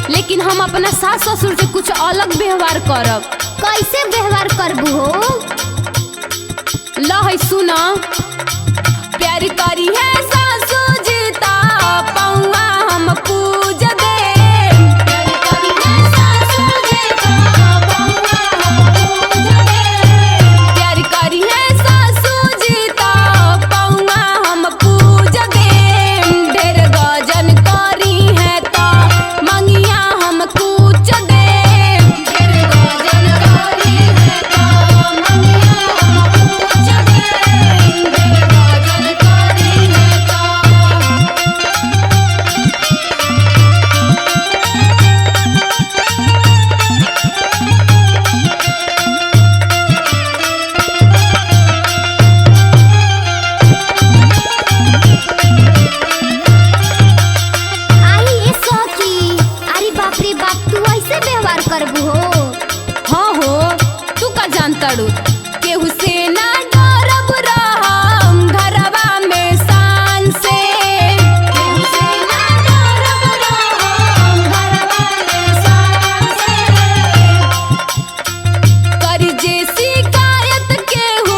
लेकिन हम अपना सास ससुर से कुछ अलग व्यवहार करब। कैसे व्यवहार करबू हो? ला है सुना। प्यार करी है सासू जीता पौआ हम पूज दे। प्यार करी है सासू जीता पौआ हम पूज दे। प्यार करी है सासू जीता पौआ हम पूज दे। ढेर गजन करी है तो मंगिया हम कूच दे। ढेर गजन करी है तो मंगिया हम कूच दे। ढेर गजन करी है तो आई ये सखी, अरे बाप रे बाप, तू ऐसे व्यवहार करबू हो? हाँ हो, तू का जानता रू केहू से ना डरब रहम घरवा में शान से। केहू से ना डरब रहम घरवा में शान से। करी जे शिकायत केहू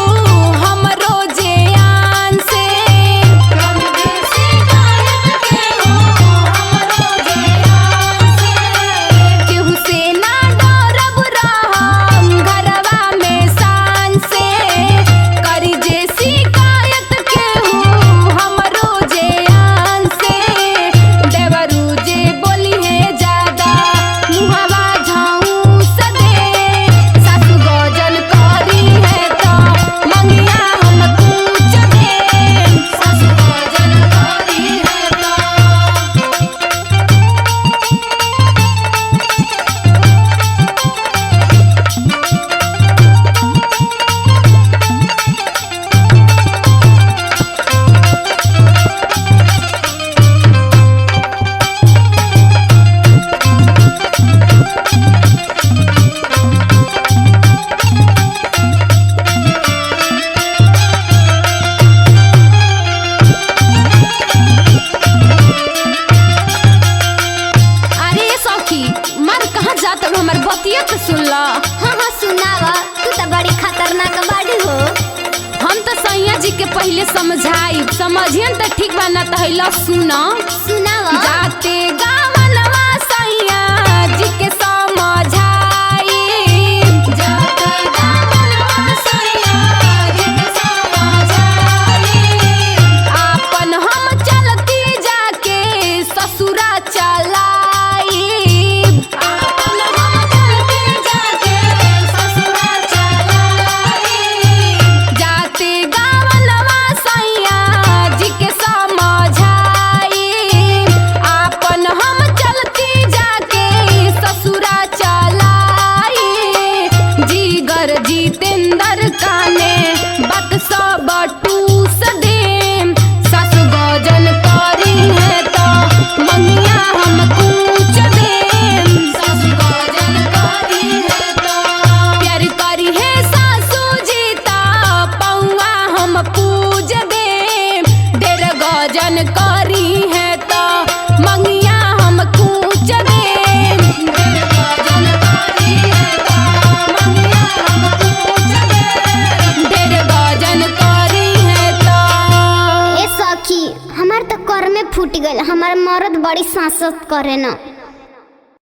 हमरो जे आन से। करी जे शिकायत केहू हमरो जे आन से। केहू से ना डरब रहम घरवा में शान से। करी जे शिकायत केहू हमरो जे आन से। देवरू जे बोली है ज्यादा मुहवा झाऊस दे। सासू गजन करी है तो मंगिया हम कूच दे। सासू गजन करी है तो अरे सखी, मार कहाँ जात हो? हमार बतिया तो सुन ला। हाँ हाँ सुनावा, तू तो बड़ी खतरनाक बाड़ी हो। हम तो सैया जी के पहले समझाई, समझियन तो ठीक बा ना तो ला सुना। सुनावा। जाते गावनवा सैया जी के समझाई। जाते गावनवा सैया जी के समझाई। आपन हम चलती जाके ससुरा चलाई। आपन हम चलती जाके ससुरा चलाई। जाते गावनवा सैया जी के समझाई। आपन हम चलती जाके ससुरा चलाई। जीगर जितेंद्र काने बात सब टूस दे। सासु गजन करी है तो मंगिया हम कूच दे। सासु गजन करी है तो प्यार करी है सासू जीता पौआ हम पूज दे। ढेर गजन करी है तो मंगिया हम कूच दे। ढेर गजन करी है तो मंगिया हम कूच दे। ढेर गजन करी है तो ए सखी, हमार तो कर में फूट गइल, हमार मर्द बड़ी सांसत करे ना।